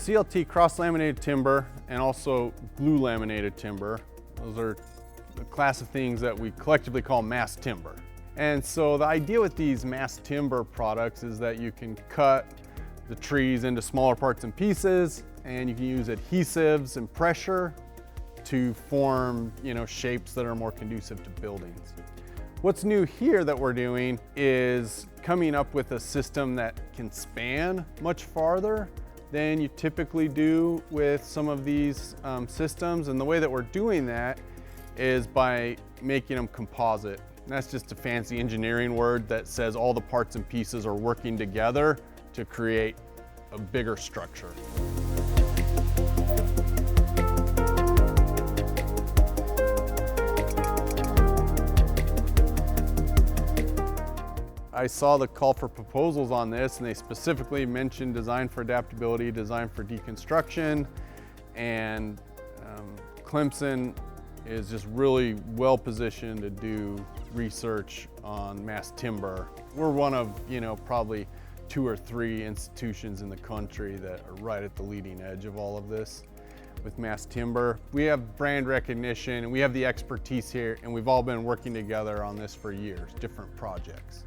CLT cross-laminated timber and also glue laminated timber. Those are a class of things that we collectively call mass timber. And so the idea with these mass timber products is that you can cut the trees into smaller parts and pieces, and you can use adhesives and pressure to form, shapes that are more conducive to buildings. What's new here that we're doing is coming up with a system that can span much farther than you typically do with some of these systems. And the way that we're doing that is by making them composite. And that's just a fancy engineering word that says all the parts and pieces are working together to create a bigger structure. I saw the call for proposals on this, and they specifically mentioned design for adaptability, design for deconstruction, and Clemson is just really well positioned to do research on mass timber. We're one of, probably 2 or 3 institutions in the country that are right at the leading edge of all of this with mass timber. We have brand recognition and we have the expertise here, and we've all been working together on this for years, different projects.